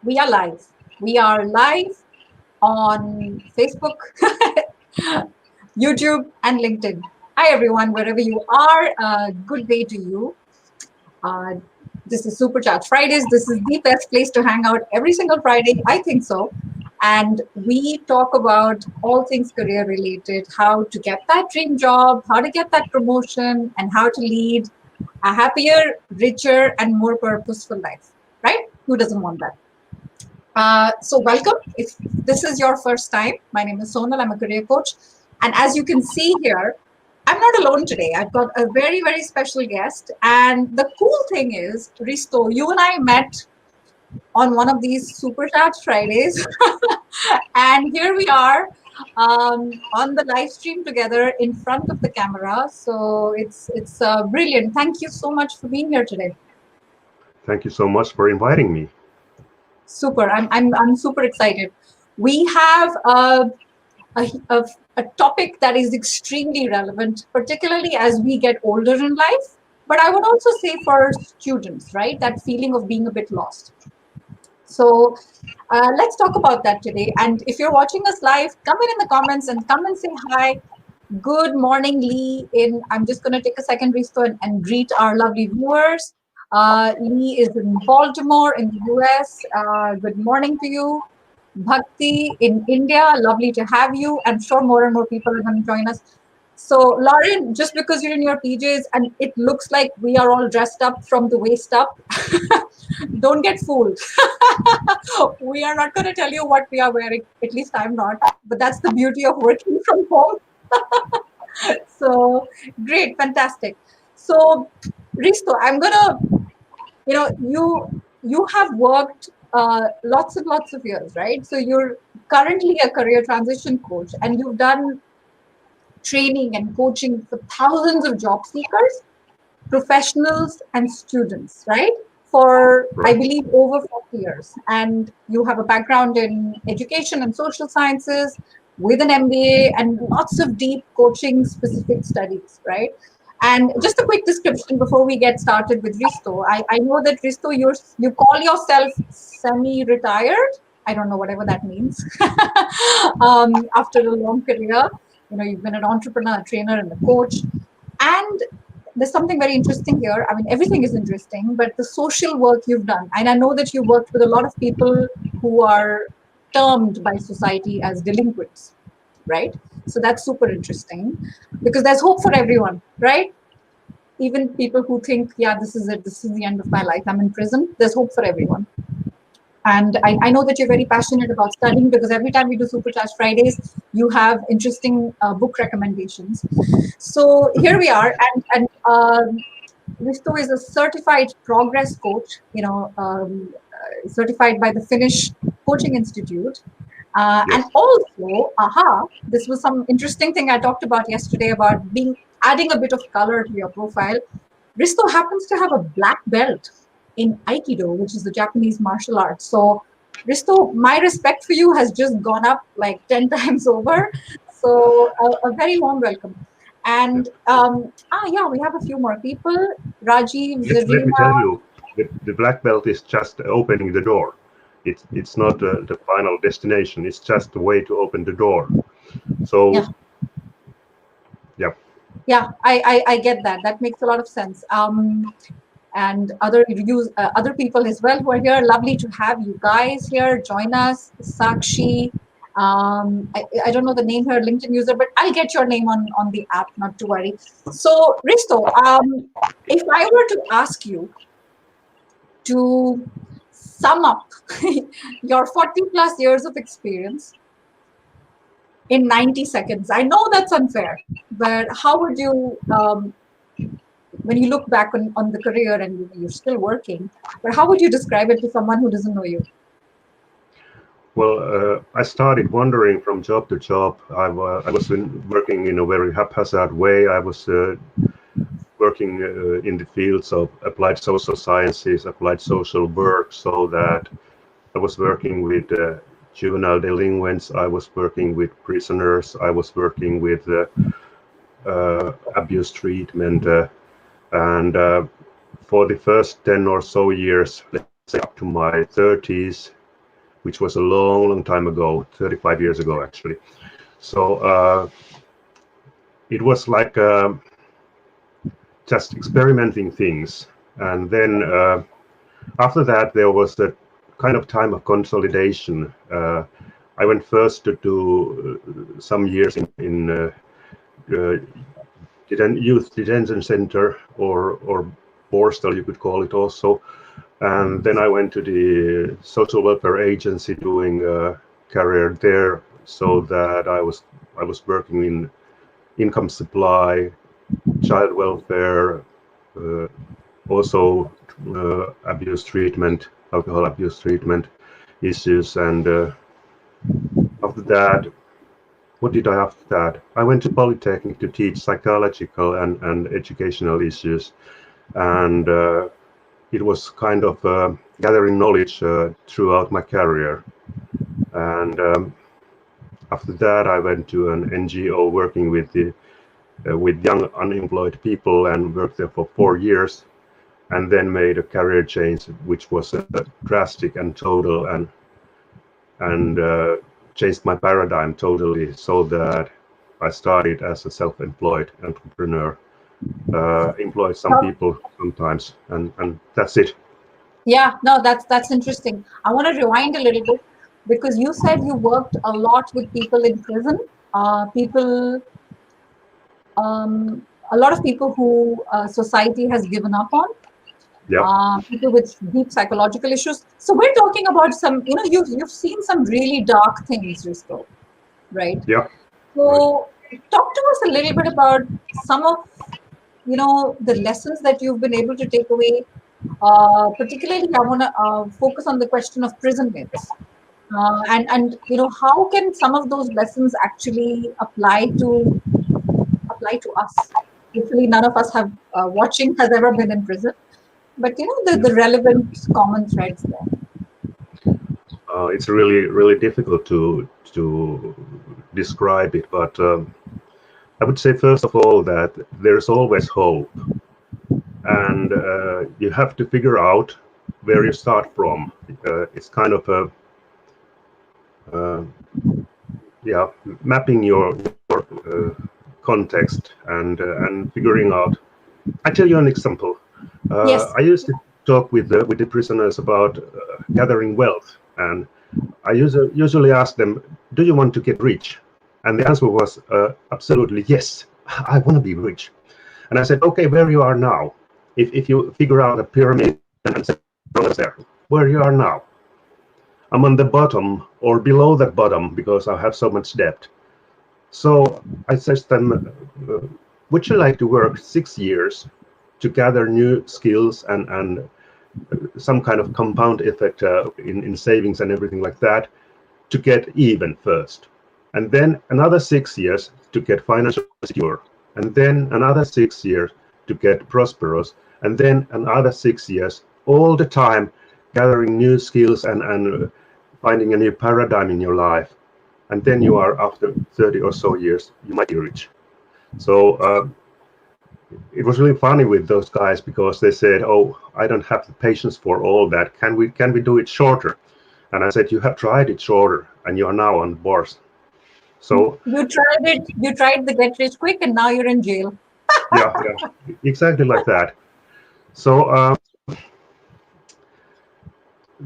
We are live. We are live on Facebook, YouTube, and LinkedIn. Hi, everyone, wherever you are. Good day to you. Uh, this is Supercharged Fridays. This is the best place to hang out every single Friday. I think so. And we talk about all things career related, how to get that dream job, how to get that promotion, and how to lead a happier, richer, and more purposeful life. Right? Who doesn't want that? So welcome. If this is your first time, my name is Sonal. I'm a career coach. And as you can see here, I'm not alone today. I've got a very, very special guest. And the cool thing is, Risto, you and I met on one of these Supercharged Fridays. And here we are on the live stream together in front of the camera. So it's brilliant. Thank you so much for being here today. Thank you so much for inviting me. Super. I'm super excited. We have a topic that is extremely relevant, particularly as we get older in life. But I would also say for students, right? That feeling of being a bit lost. So let's talk about that today. And if you're watching us live, come in the comments and come and say hi. Good morning, Lee. I'm just going to take a second, Risto, and greet our lovely viewers. Lee is in Baltimore in the US. Good morning to you. Bhakti in India, lovely to have you. I'm sure more and more people are going to join us. So, Lauren, just because you're in your PJs and it looks like we are all dressed up from the waist up, don't get fooled. We are not going to tell you what we are wearing. At least I'm not. But that's the beauty of working from home. So, great, fantastic. So, Risto, I'm going to, you have worked lots and lots of years, right? So you're currently a career transition coach and you've done training and coaching for thousands of job seekers, professionals and students, right? For, I believe, over 40 years. And you have a background in education and social sciences with an MBA and lots of deep coaching specific studies, right? And just a quick description before we get started with Risto. I know that Risto, you call yourself semi-retired. I don't know, whatever that means. After a long career, you've been an entrepreneur, a trainer, and a coach. And there's something very interesting here. I mean, everything is interesting, but the social work you've done. And I know that you worked with a lot of people who are termed by society as delinquents, right? So that's super interesting because there's hope for everyone, right? Even people who think, yeah, this is it, this is the end of my life, I'm in prison, there's hope for everyone. And I know that you're very passionate about studying because every time we do Supercharged Fridays, you have interesting book recommendations. So here we are, and Risto is a certified progress coach, certified by the Finnish Coaching Institute. Yes. And also, this was some interesting thing I talked about yesterday about adding a bit of color to your profile. Risto happens to have a black belt in Aikido, which is the Japanese martial arts. So, Risto, my respect for you has just gone up like 10 times over. So, a very warm welcome. And we have a few more people. Rajiv, yes, let me tell you, the black belt is just opening the door. It's not the final destination. It's just a way to open the door. So, yeah, I get that. That makes a lot of sense. And other people as well who are here. Lovely to have you guys here. Join us, Sakshi. I don't know the name here, LinkedIn user, but I'll get your name on the app, not to worry. So, Risto, if I were to ask you to sum up your 40 plus years of experience in 90 seconds, I know that's unfair, but how would you, when you look back on the career and you're still working, but how would you describe it to someone who doesn't know you? Well, I started wandering from job to job. I was working in a very haphazard way. I was working in the fields of applied social sciences, applied social work, so that I was working with juvenile delinquents, I was working with prisoners, I was working with abuse treatment, and for the first 10 or so years, let's say say up to my 30s, which was a long time ago, 35 years ago actually. So it was like just experimenting things, and then after that there was a kind of time of consolidation. I went first to do some years in youth detention center, or Borstal, you could call it also. And then I went to the social welfare agency doing a career there, so that I was working in income supply, child welfare, also abuse treatment, alcohol abuse treatment issues. And after that, what did I after that? I went to Polytechnic to teach psychological and educational issues. And it was kind of gathering knowledge throughout my career. And after that, I went to an NGO working with young unemployed people, and worked there for 4 years, and then made a career change, which was drastic and total, and changed my paradigm totally, so that I started as a self-employed entrepreneur. Employ some people sometimes, and that's it. Yeah, no, that's interesting. I want to rewind a little bit, because you said you worked a lot with people in prison, people, a lot of people who society has given up on, Yeah, people with deep psychological issues. So we're talking about some, you've seen some really dark things, Risto, right? yeah, right. So talk to us a little bit about some of, the lessons that you've been able to take away. Particularly, I want to focus on the question of prison mates, and how can some of those lessons actually apply to us. Hopefully, none of us have watching has ever been in prison, but the relevant common threads there. It's really difficult to describe it, but I would say first of all that there's always hope, and you have to figure out where you start from. It's kind of a yeah, mapping your context, and figuring out. I tell you an example. Yes. I used to talk with the prisoners about gathering wealth, and I usually ask them, "Do you want to get rich?" And the answer was absolutely yes. I want to be rich. And I said, "Okay, where you are now? If you figure out a pyramid and say, there, where you are now? I'm on the bottom or below that bottom because I have so much debt." So I said to them, "Would you like to work 6 years to gather new skills and some kind of compound effect in savings and everything like that, to get even first, and then another 6 years to get financially secure, and then another 6 years to get prosperous, and then another 6 years, all the time gathering new skills and finding a new paradigm in your life, and then you are, after 30 or so years, you might be rich." So it was really funny with those guys, because they said, "Oh, I don't have the patience for all that. Can we do it shorter?" And I said, "You have tried it shorter, and you are now on board." So You tried it. You tried the get rich quick, and now you're in jail. yeah, exactly like that. So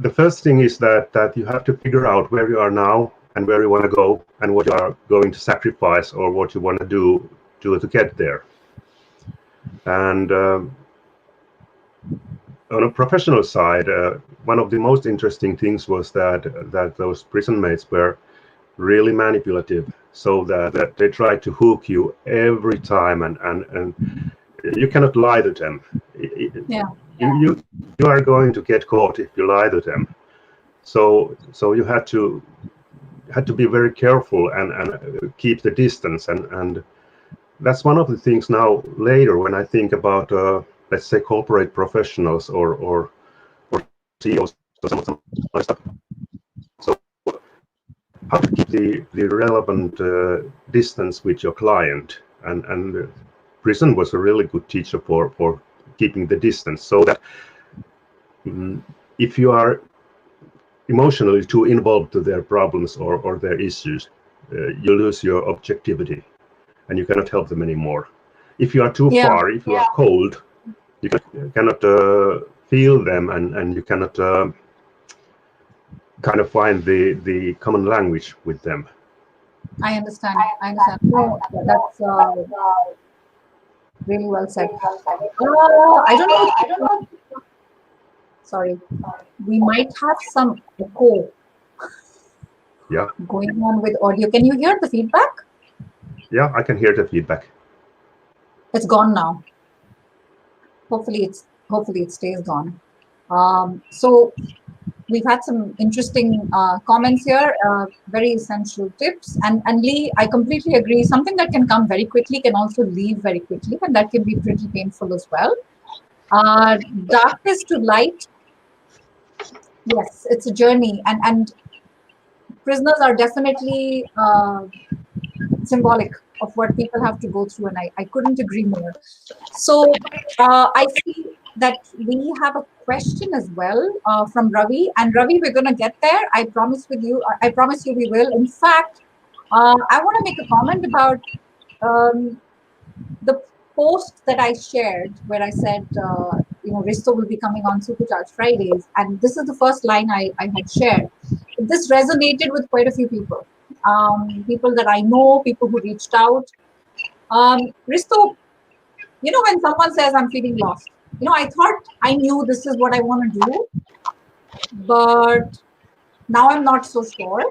the first thing is that you have to figure out where you are now and where you want to go, and what you are going to sacrifice, or what you want to do to get there. And on a professional side, one of the most interesting things was that those prison mates were really manipulative, so that they try to hook you every time, and you cannot lie to them. Yeah. You are going to get caught if you lie to them. So you had to be very careful and keep the distance, and that's one of the things now later when I think about let's say corporate professionals or CEOs or some other stuff. So how to keep the relevant distance with your client, and prison was a really good teacher for keeping the distance, so that if you are emotionally too involved to their problems or their issues, you lose your objectivity and you cannot help them anymore. If you are too far, if you are cold, you cannot feel them, and you cannot kind of find the common language with them. I understand. I understand. No, that's really well said. I don't know. Sorry, we might have some echo Yeah. going on with audio. Can you hear the feedback? Yeah, I can hear the feedback. It's gone now. Hopefully it stays gone. So we've had some interesting comments here, very essential tips. And Lee, I completely agree. Something that can come very quickly can also leave very quickly, and that can be pretty painful as well. Darkness to light. Yes, it's a journey, and prisoners are definitely symbolic of what people have to go through, and I couldn't agree more. So I see that we have a question as well from Ravi, and Ravi, we're going to get there. I promise you we will. In fact, I want to make a comment about the post that I shared where I said, Risto will be coming on Supercharged Fridays. And this is the first line I had shared. This resonated with quite a few people. People that I know, people who reached out. Risto, when someone says I'm feeling lost, I thought I knew this is what I want to do, but now I'm not so sure.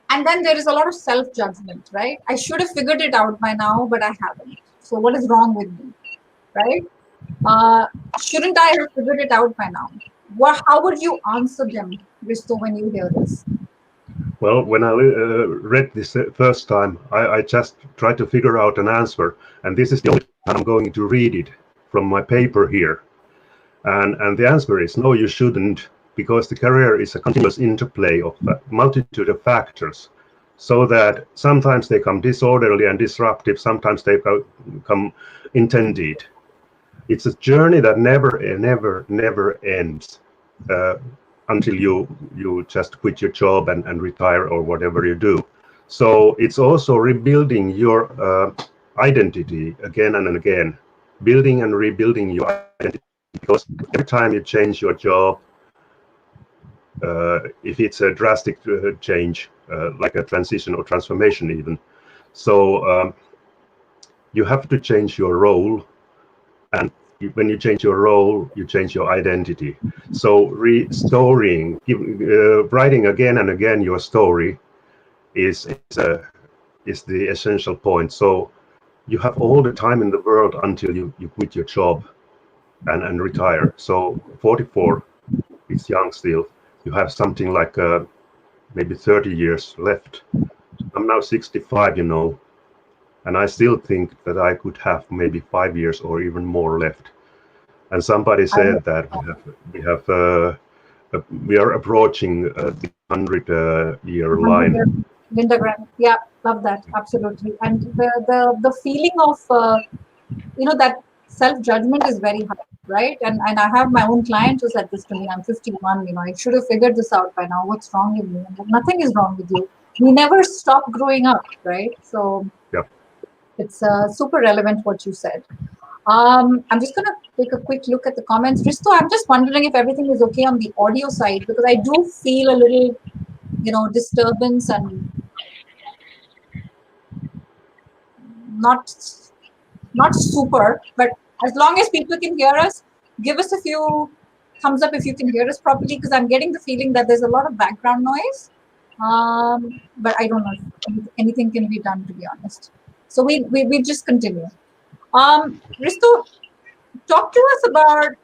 And then there is a lot of self-judgment, right? I should have figured it out by now, but I haven't. So what is wrong with me, right? Shouldn't I have figured it out by now? How would you answer them, Risto, when you hear this? Well, when I read this first time, I just tried to figure out an answer, and this is the only time I'm going to read it from my paper here. And the answer is no, you shouldn't, because the career is a continuous interplay of a multitude of factors, so that sometimes they come disorderly and disruptive, sometimes they come intended. It's a journey that never ends until you just quit your job and retire or whatever you do. So it's also rebuilding your identity again and again, building and rebuilding your identity, because every time you change your job, if it's a drastic change, like a transition or transformation even, so you have to change your role, and when you change your role, you change your identity. So restoring, writing again and again your story is the essential point. So you have all the time in the world until you quit your job and retire. So 44, it's young still. You have something like maybe 30 years left. I'm now 65, and I still think that I could have maybe 5 years or even more left. And somebody said that we are approaching the 100-year line. Linda Grant, yeah, love that, absolutely. And the feeling of that self-judgment is very high, right? And I have my own client who said this to me. I'm 51. I should have figured this out by now. What's wrong with me? Nothing is wrong with you. We never stop growing up, right? So yeah. It's super relevant what you said. I'm just going to take a quick look at the comments. Risto, I'm just wondering if everything is okay on the audio side, because I do feel a little, disturbance and not super, but as long as people can hear us, give us a few thumbs up if you can hear us properly, because I'm getting the feeling that there's a lot of background noise. But I don't know if anything can be done, to be honest. So we just continue. Risto, talk to us about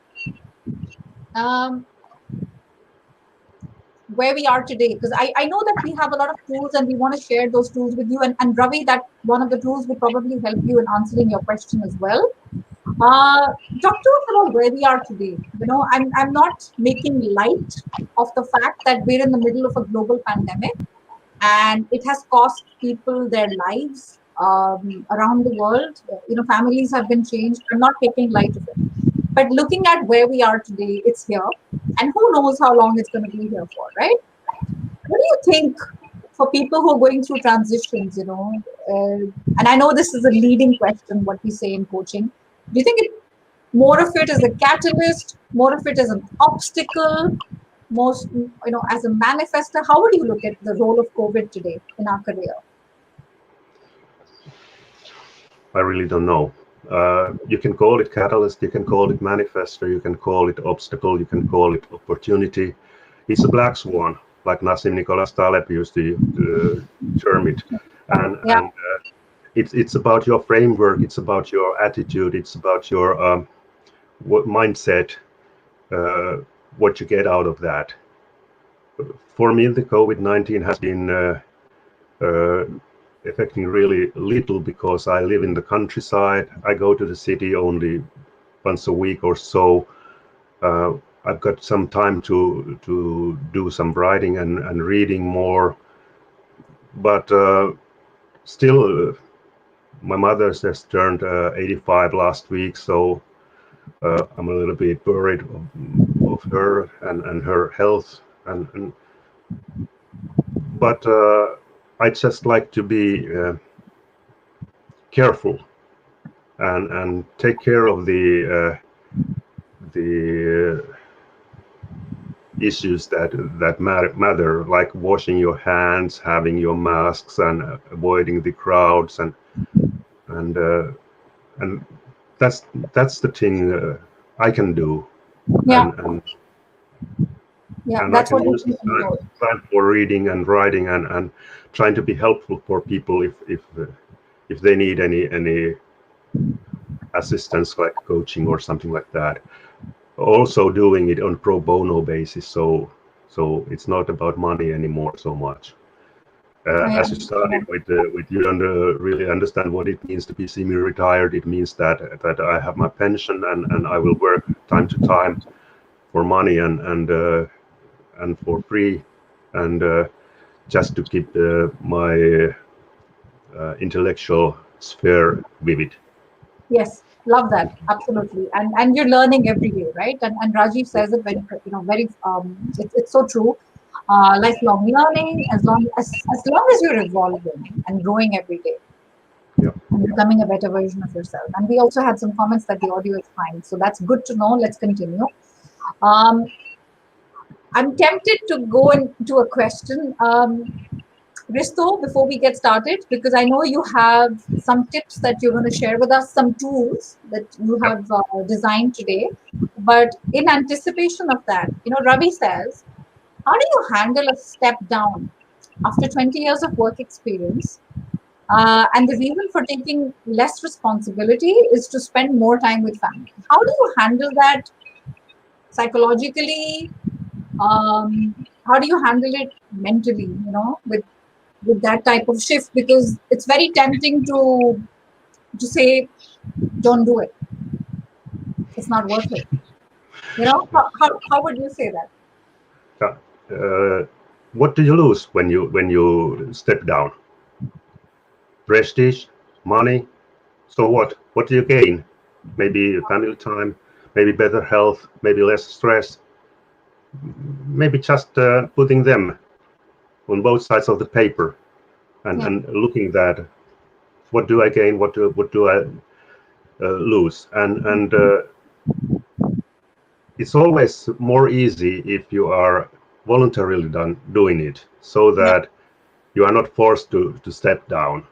where we are today, because I know that we have a lot of tools and we want to share those tools with you. And Ravi, that one of the tools would probably help you in answering your question as well. Talk to us about where we are today. I'm not making light of the fact that we're in the middle of a global pandemic, and it has cost people their lives around the world. Families have been changed. I'm not taking light of it. But looking at where we are today, it's here. And who knows how long it's going to be here for, right? What do you think for people who are going through transitions, and I know this is a leading question, what we say in coaching. Do you think more of it is a catalyst, more of it is an obstacle, most, as a manifester? How would you look at the role of COVID today in our career? I really don't know. You can call it catalyst, you can call it manifestor, you can call it obstacle, you can call it opportunity. It's a black swan, like Nassim Nicholas Taleb used to term it. And, Yeah. and it's about your framework, it's about your attitude, it's about your mindset, what you get out of that. For me, the COVID-19 has been affecting really little because I live in the countryside. I go to the city only once a week or so. I've got some time to do some writing and reading more, but still, my mother just turned 85 last week, so I'm a little bit worried of her and her health, but I just like to be careful and take care of the issues that matter, like washing your hands, having your masks, and avoiding the crowds, and that's the thing I can do, Yeah. and I That's can what you use can the control. time for reading and writing and trying to be helpful for people if they need any assistance, like coaching or something like that. Also doing it on pro bono basis, so it's not about money anymore so much. As you started with you don't really understand what it means to be semi-retired. It means that I have my pension and I will work time to time for money and for free, and just to keep my intellectual sphere vivid. Yes, love that. Absolutely. And you're learning every day, right? And Rajiv says it very it's so true. Lifelong learning, as long as you're evolving and growing every day Yeah. and becoming a better version of yourself. And we also had some comments that the audio is fine. So that's good to know. Let's continue. Um, I'm tempted to go into a question. Risto, before we get started, because I know you have some tips that you're going to share with us, some tools that you Yeah. have designed today. But in anticipation of that, Ravi says, how do you handle a step down after 20 years of work experience? And the reason for taking less responsibility is to spend more time with family. How do you handle that psychologically? How do you handle it mentally, with that type of shift? Because it's very tempting to say, don't do it. It's not worth it. How would you say that? Yeah. What do you lose when you step down? Prestige, money. So what? What do you gain? Maybe family time, maybe better health, maybe less stress, maybe just putting them on both sides of the paper Yeah. and looking that what do I gain, what do I lose, and it's always more easy if you are voluntarily doing it, so Yeah. that you are not forced to step down.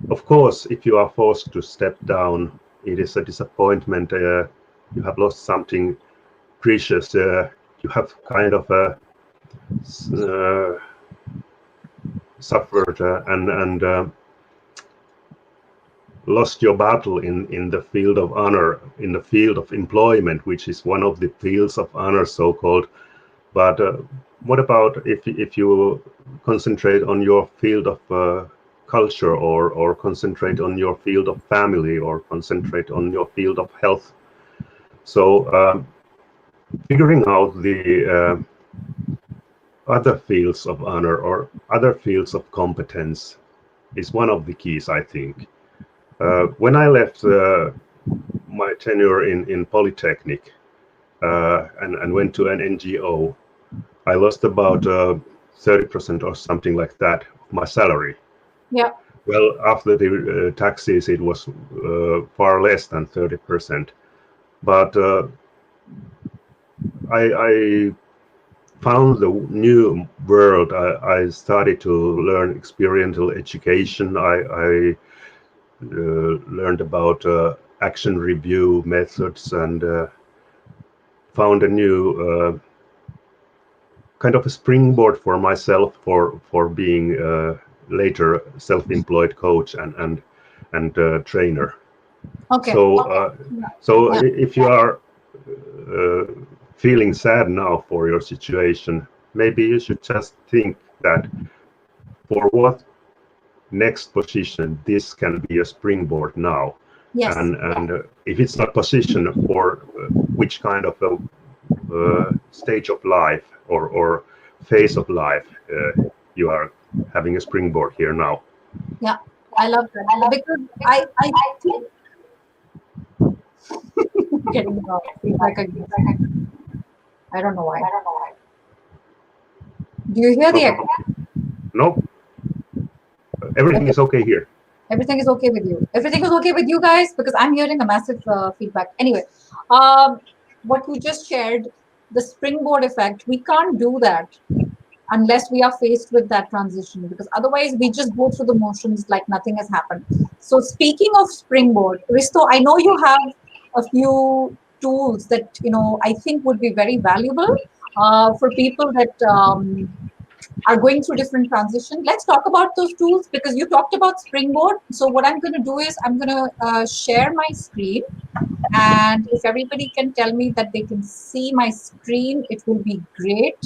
Of course, if you are forced to step down, it is a disappointment. You have lost something precious. You have kind of suffered and lost your battle in the field of honor, in the field of employment, which is one of the fields of honor, so-called. But what about if you concentrate on your field of culture, or concentrate on your field of family, or concentrate on your field of health? So figuring out the other fields of honor or other fields of competence is one of the keys, I think. When I left my tenure in Polytechnic and went to an NGO, I lost about 30% or something like that of my salary. Yeah. Well, after the taxes, it was far less than 30%. But I found the new world. I started to learn experiential education. I learned about action review methods and found a new kind of a springboard for myself for being later self-employed coach and trainer. Okay. So if you are feeling sad now for your situation, maybe you should just think that for what next position this can be a springboard now. Yes. And if it's not position, for which kind of a stage of life or phase of life you are having a springboard here now. Yeah, I love that because I think getting feedback again. I don't know why. Do you hear the echo? No, everything is okay here. Everything is okay with you. Everything is okay with you guys because I'm hearing a massive feedback. Anyway, what you just shared, the springboard effect, we can't do that unless we are faced with that transition, because otherwise we just go through the motions like nothing has happened. So speaking of springboard, Risto, I know you have a few tools that I think would be very valuable for people that are going through different transition. Let's talk about those tools because you talked about springboard. So what I'm going to do is I'm going to share my screen, and if everybody can tell me that they can see my screen, it will be great.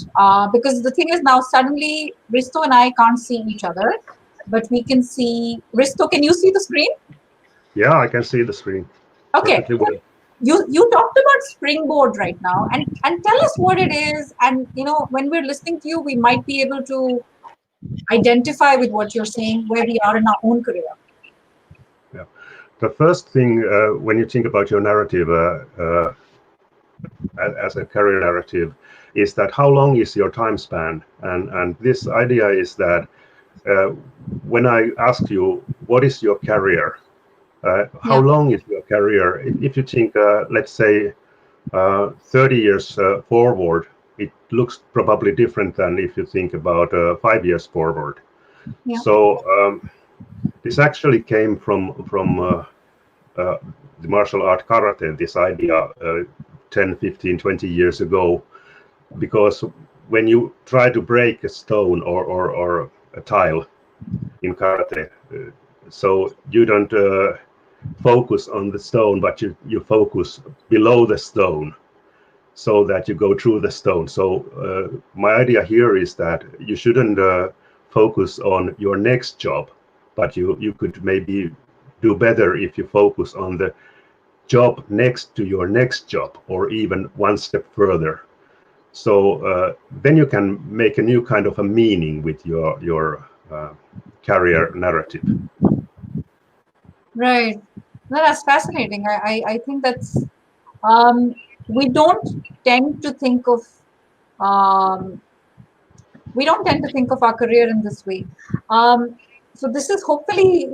Because the thing is now suddenly Risto and I can't see each other, but we can see. Risto, can you see the screen? Yeah, I can see the screen. Okay. Well. You talked about springboard right now, and tell us what it is. And when we're listening to you, we might be able to identify with what you're saying, where we are in our own career. Yeah. The first thing when you think about your narrative as a career narrative is that how long is your time span? And this idea is that when I ask you, what is your career? How long is your career? If you think, let's say, 30 years forward, it looks probably different than if you think about 5 years forward. Yeah. So this actually came from the martial art karate, this idea 10, 15, 20 years ago, because when you try to break a stone or a tile in karate, so you don't focus on the stone, but you focus below the stone so that you go through the stone. So my idea here is that you shouldn't focus on your next job, but you could maybe do better if you focus on the job next to your next job, or even one step further. So then you can make a new kind of a meaning with your career narrative. Right. No, that's fascinating. I think that's we don't tend to think of our career in this way. So this is hopefully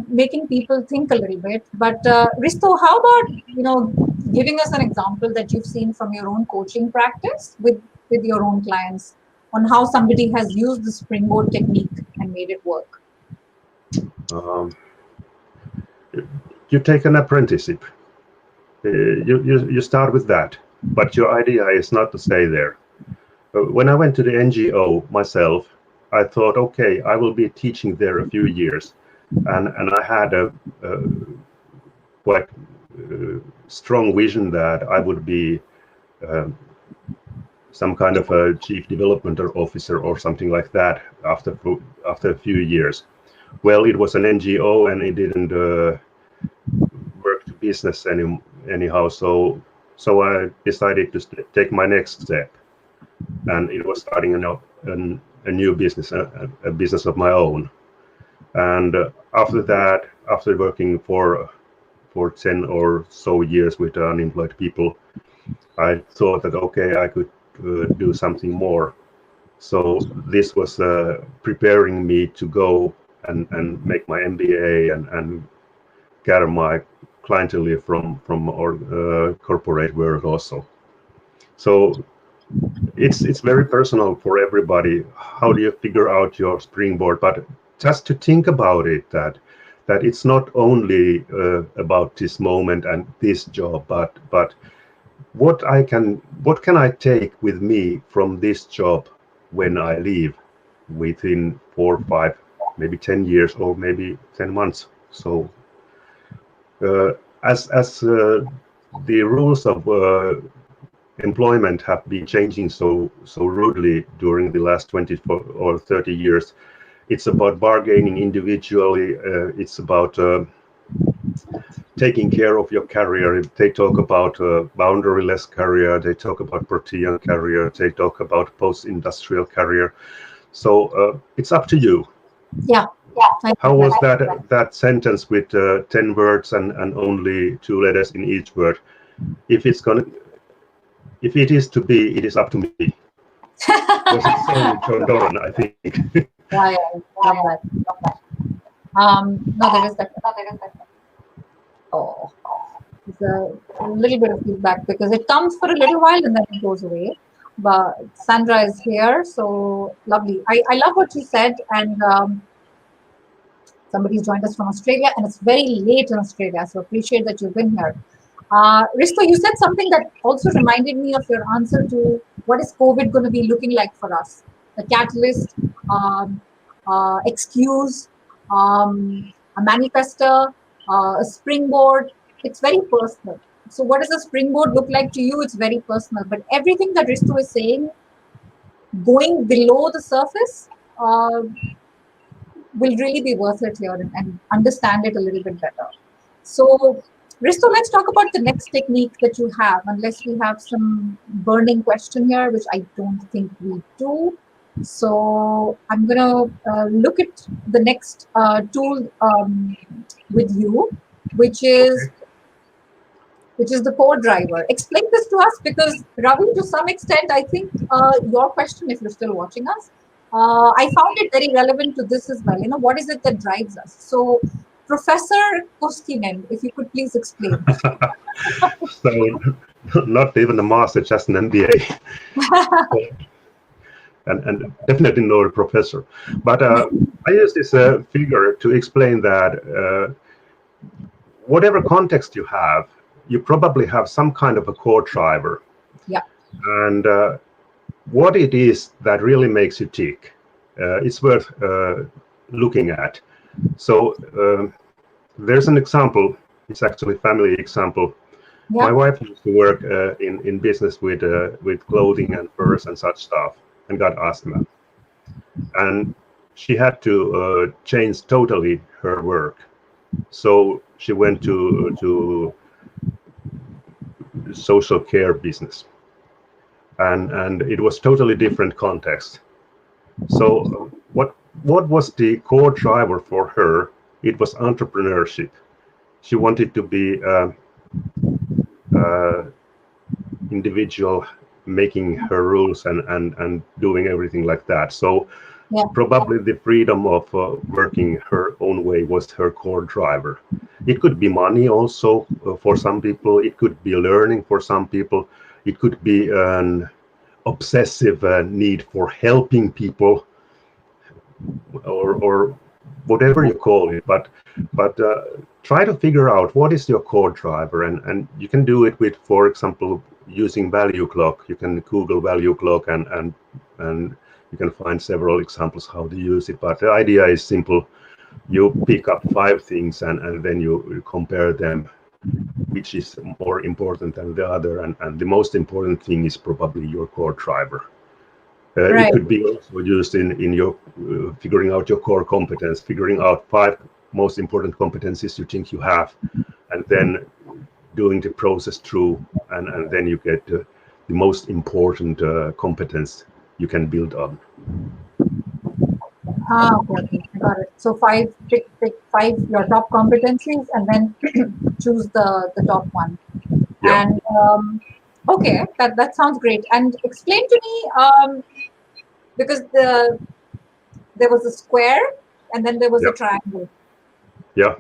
making people think a little bit. But Risto, how about giving us an example that you've seen from your own coaching practice with your own clients on how somebody has used the springboard technique and made it work. You take an apprenticeship. You start with that, but your idea is not to stay there. When I went to the NGO myself, I thought, okay, I will be teaching there a few years, and I had a quite strong vision that I would be some kind of a chief development officer or something like that after a few years. Well, it was an NGO and it didn't work to business anyhow. So I decided to take my next step, and it was starting a new business, a business of my own. And after that, after working for for 10 or so years with unemployed people, I thought that, okay, I could do something more. So this was preparing me to go and make my MBA and gather my clientele from our corporate world also. So it's very personal for everybody. How do you figure out your springboard? But just to think about it, that it's not only about this moment and this job, but what can I take with me from this job when I leave within 4, 5, maybe 10 years or maybe 10 months. So as the rules of employment have been changing so rudely during the last 20 or 30 years, it's about bargaining individually. It's about taking care of your career. They talk about boundaryless career. They talk about protean career. They talk about post-industrial career. So it's up to you. Yeah. How was that sentence with 10 words and only 2 letters in each word? If it is to be, it is up to me. Was it so, John Doran, I think? Yeah, love that. No, there is that. Oh, there's a little bit of feedback because it comes for a little while and then it goes away. But Sandra is here, so lovely. I love what you said, and somebody's joined us from Australia, and it's very late in Australia, so appreciate that you've been here. Risto, you said something that also reminded me of your answer to what is COVID going to be looking like for us? A catalyst, excuse, a manifester, a springboard. It's very personal. So what does a springboard look like to you? It's very personal. But everything that Risto is saying, going below the surface, will really be worth it here and understand it a little bit better. So, Risto, let's talk about the next technique that you have, unless we have some burning question here, which I don't think we do. So, I'm going to look at the next tool with you, which is the core driver. Explain this to us, because Ravi, to some extent, I think your question, if you're still watching us, I found it very relevant to this as well. What is it that drives us? So, Professor Koskinen, if you could please explain. So, not even a master, just an MBA. and definitely not a professor. But I use this figure to explain that whatever context you have, you probably have some kind of a core driver. Yeah. And what it is that really makes you tick, it's worth looking at. So there's an example. It's actually a family example. Yeah. My wife used to work in business with clothing and furs and such stuff, and got asthma. And she had to change totally her work. So she went to social care business, and it was totally different context. So what was the core driver for her? It was entrepreneurship. She wanted to be individual, making her rules and doing everything like that. So yeah. Probably the freedom of working her own way was her core driver. It could be money also for some people. It could be learning for some people. It could be an obsessive need for helping people, or whatever you call it. But try to figure out what is your core driver, and you can do it with, for example, using value clock. You can Google value clock and you can find several examples how to use it. But the idea is simple. You pick up 5 things and then you compare them, which is more important than the other. And the most important thing is probably your core driver. Right. It could be also used in your figuring out your core competence, figuring out 5 most important competencies you think you have, and then doing the process through, and then you get the most important competence you can build on. Okay, I got it. So pick your top competencies, and then choose the top one. Yeah, And okay, that sounds great. And explain to me, because there was a square and then there was a yeah, triangle. yeah.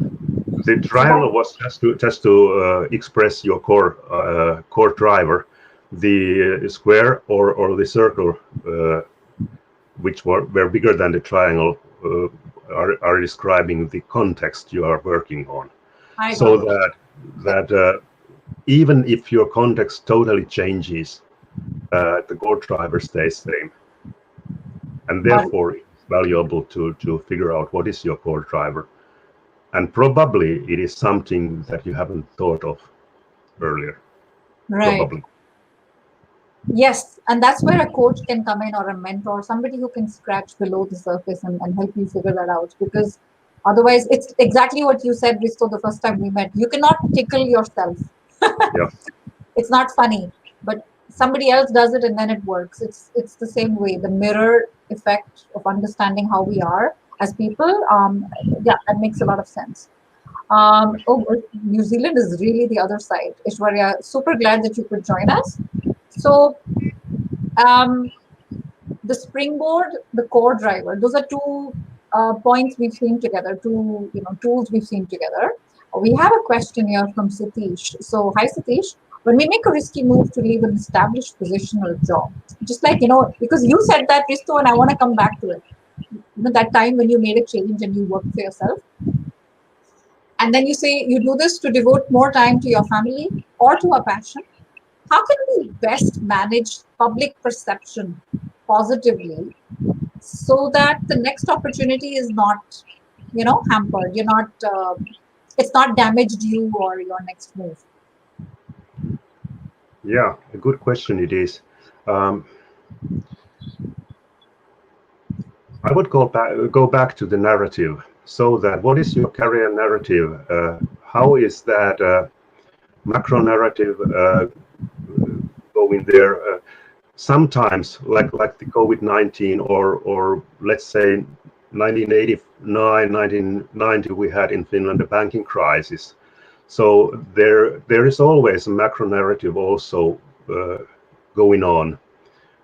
The So that triangle was just to express your core driver. The square or the circle, which were bigger than the triangle, are describing the context you are working on. I So got it. that even if your context totally changes, the core driver stays same, and Got it. therefore it's valuable to figure out what is your core driver, and probably it is something that you haven't thought of earlier. Right. Probably. Yes, and that's where a coach can come in, or a mentor, somebody who can scratch below the surface and help you figure that out. Because otherwise, it's exactly what you said, Risto, the first time we met. You cannot tickle yourself. Yeah. It's not funny, but somebody else does it and then it works. It's the same way. The mirror effect of understanding how we are as people. Yeah, that makes a lot of sense. Oh, but New Zealand is really the other side. Ishwarya, super glad that you could join us. So, um, the springboard, the core driver, those are two points we've seen together, two tools we've seen together. We have a question here from Satish. So, hi Satish. When we make a risky move to leave an established position or a job, just like because you said that, Risto, and I want to come back to it. That time when you made a change and you worked for yourself, and then you say you do this to devote more time to your family or to a passion. How can we best manage public perception positively so that the next opportunity is not, hampered? You're not, it's not damaged you or your next move. Yeah, a good question it is. Um, I would go back to the narrative. So that what is your career narrative? How is that macro narrative going there? Sometimes, like the COVID-19, or let's say 1989, 1990, we had in Finland a banking crisis. So there is always a macro narrative also going on,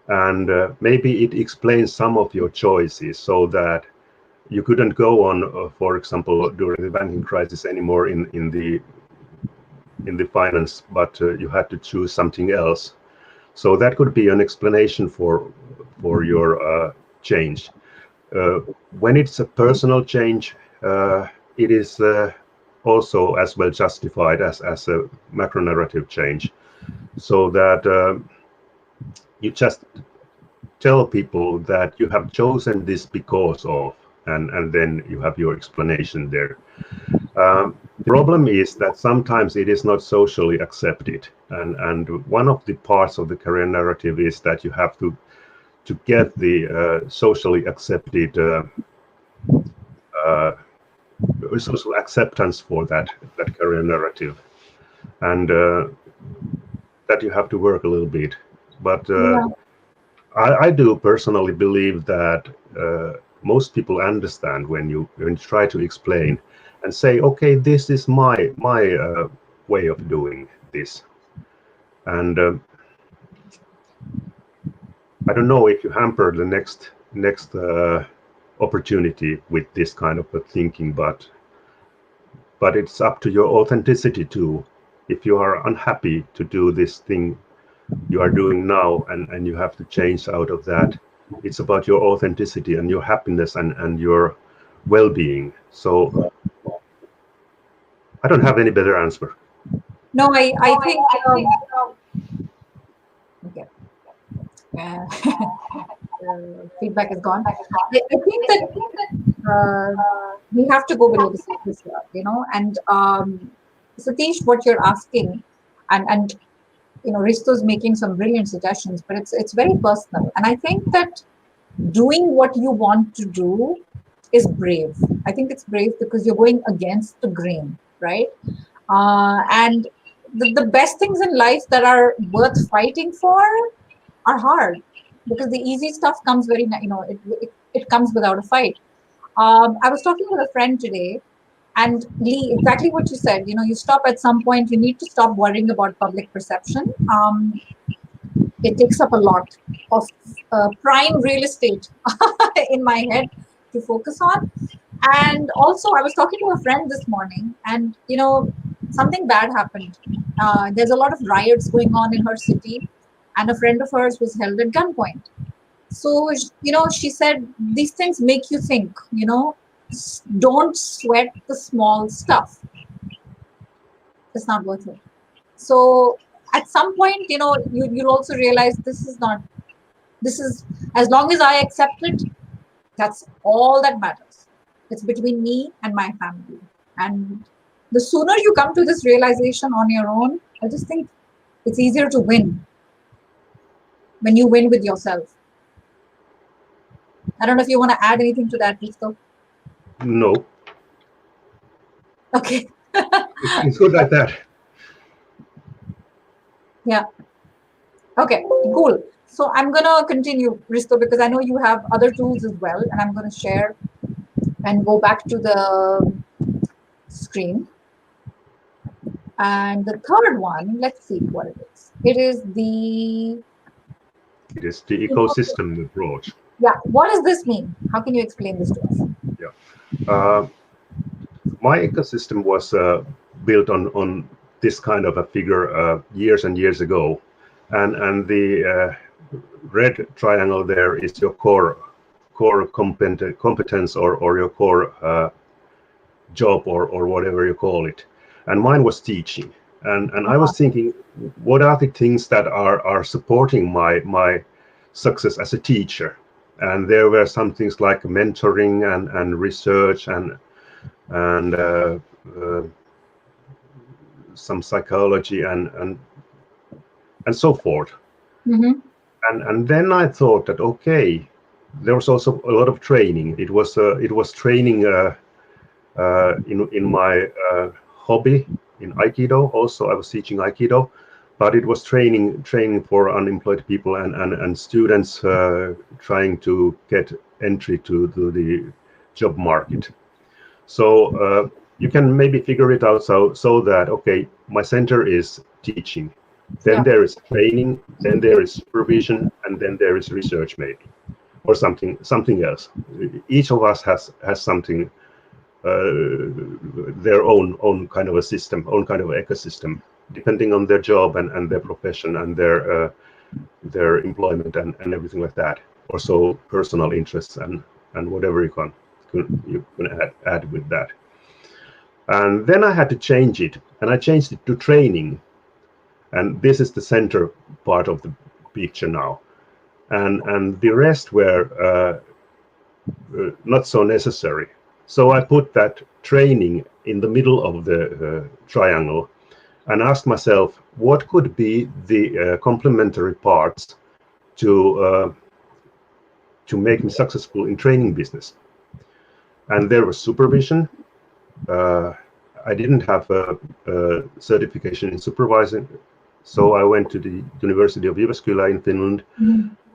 and maybe it explains some of your choices, so that you couldn't go on, for example, during the banking crisis anymore in the finance, but you had to choose something else. So that could be an explanation for your change. Uh, when it's a personal change, it is also as well justified as a macro narrative change, so that you just tell people that you have chosen this because of, and then you have your explanation there. The problem is that sometimes it is not socially accepted, and one of the parts of the career narrative is that you have to get the socially accepted uh, social acceptance for that career narrative, and that you have to work a little bit. But Yeah. I do personally believe that most people understand when you try to explain and say, okay, this is my way of doing this, and I don't know if you hamper the next opportunity with this kind of a thinking, but it's up to your authenticity too. If you are unhappy to do this thing you are doing now, and you have to change out of that, it's about your authenticity and your happiness and your well-being. So I don't have any better answer. No, I think, okay. Feedback is gone. I think that we have to go below the surface here, and Satish, what you're asking, and Risto's making some brilliant suggestions, but it's very personal. And I think that doing what you want to do is brave. I think it's brave because you're going against the grain, right? And the best things in life that are worth fighting for are hard, because the easy stuff comes very, it comes without a fight. I was talking with a friend today, and Lee, exactly what you said. You stop at some point. You need to stop worrying about public perception. It takes up a lot of prime real estate in my head to focus on. And also, I was talking to a friend this morning, and something bad happened. There's a lot of riots going on in her city, and a friend of hers was held at gunpoint. So, she said, these things make you think, don't sweat the small stuff. It's not worth it. So, at some point, you'll also realize this is, as long as I accept it, that's all that matters. It's between me and my family. And the sooner you come to this realization on your own, I just think it's easier to win when you win with yourself. I don't know if you want to add anything to that, Risto. No, Okay. it's good like that. Yeah. Okay, cool. So I'm going to continue, Risto, because I know you have other tools as well, and I'm going to share and go back to the screen. And the third one, let's see what it is. It is the ecosystem approach. Yeah. What does this mean? How can you explain this to us? Yeah. My ecosystem was built on this kind of a figure years and years ago, and the red triangle there is your core competence or your core job or whatever you call it, and mine was teaching, and I was thinking, what are the things that are supporting my success as a teacher? And there were some things like mentoring and research and some psychology and so forth. Mm-hmm. And then I thought that, okay, there was also a lot of training. It was training in my hobby in Aikido. Also, I was teaching Aikido, but it was training for unemployed people and students trying to get entry to the job market. So you can maybe figure it out so that, okay, my center is teaching, then there is training, then there is supervision, and then there is research maybe, or something else. Each of us has something, their own kind of a system, own kind of ecosystem, depending on their job and their profession and their employment and everything like that. Also personal interests and whatever you can add with that. And then I had to change it, and I changed it to training. And this is the center part of the picture now. And the rest were not so necessary. So I put that training in the middle of the triangle and asked myself, what could be the complementary parts to make me successful in training business? And there was supervision. I didn't have a certification in supervising, so I went to the University of Jyväskylä in Finland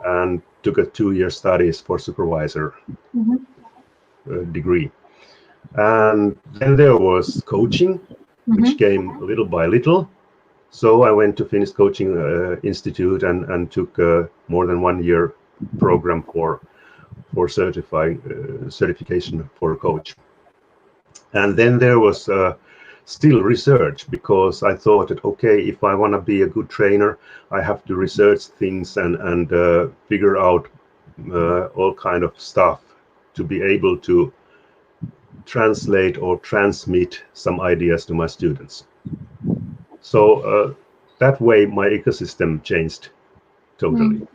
and took a 2-year studies for supervisor degree. And then there was coaching, which came little by little. So I went to Finnish Coaching Institute and took a more than 1 year program for certification for a coach. And then there was still research, because I thought that, okay, if I want to be a good trainer, I have to research things and figure out all kind of stuff to be able to translate or transmit some ideas to my students. So that way my ecosystem changed totally.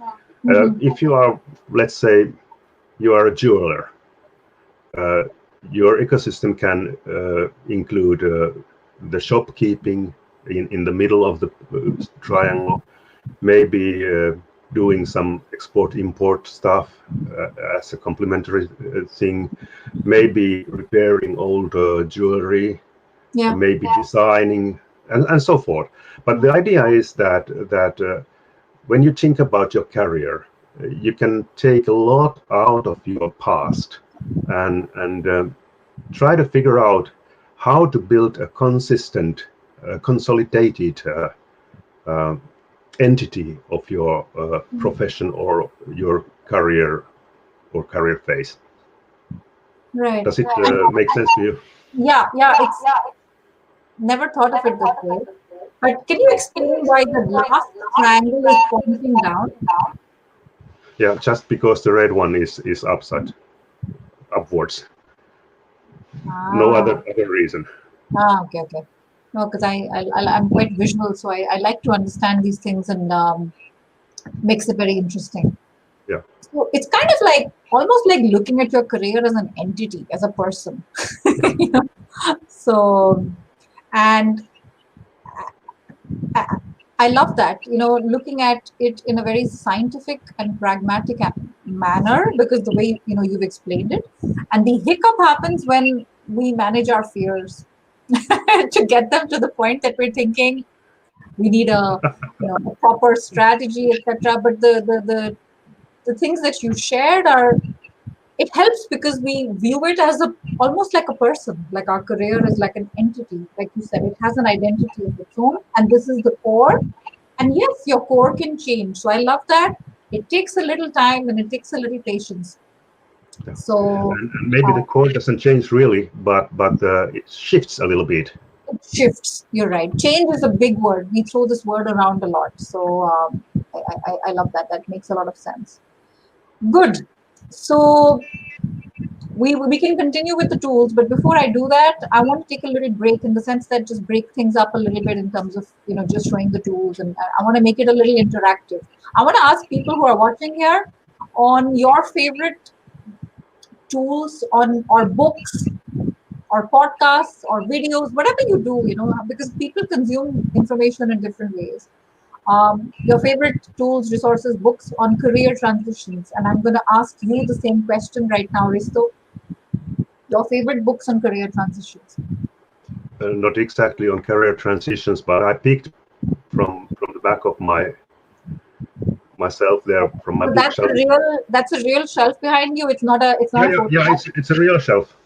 If you are, let's say, you are a jeweler, your ecosystem can include the shopkeeping in the middle of the triangle, maybe doing some export-import stuff as a complementary thing, maybe repairing old jewelry, maybe designing, and so forth. But the idea is that when you think about your career, you can take a lot out of your past and try to figure out how to build a consistent, consolidated entity of your profession or your career or career phase. Right. Does it make sense to you? Yeah, yeah, it's never thought of it this way. But can you explain why the last triangle is pointing down? Yeah, just because the red one is upwards. No Ah, other reason. okay, okay. No, because I'm quite visual, so I like to understand these things and makes it very interesting. Yeah. So it's kind of like almost like looking at your career as an entity, as a person. You know? So, and I, I love that, looking at it in a very scientific and pragmatic manner, because the way, you've explained it. And the hiccup happens when we manage our fears to get them to the point that we're thinking we need a proper strategy, etc. But the things that you shared are, it helps because we view it as almost like a person, like our career is like an entity, like you said, it has an identity of its own, and this is the core. And yes, your core can change. So I love that. It takes a little time and it takes a little patience. Yeah. So And maybe the core doesn't change really, but it shifts a little bit. it shifts. You're right. Change is a big word. We throw this word around a lot. So I love that. That makes a lot of sense. Good. So we can continue with the tools, but before I do that, I want to take a little break, in the sense that just break things up a little bit in terms of just showing the tools, and I want to make it a little interactive. I want to ask people who are watching here on your favorite tools, on or books or podcasts or videos, whatever you do, because people consume information in different ways. Your favorite tools, resources, books on career transitions. And I'm going to ask you the same question right now, Risto. Your favorite books on career transitions? Not exactly on career transitions, but I picked from the back of myself there from my So that's bookshelf. a real shelf behind you. It's not Yeah, a yeah, photo. yeah. It's a real shelf,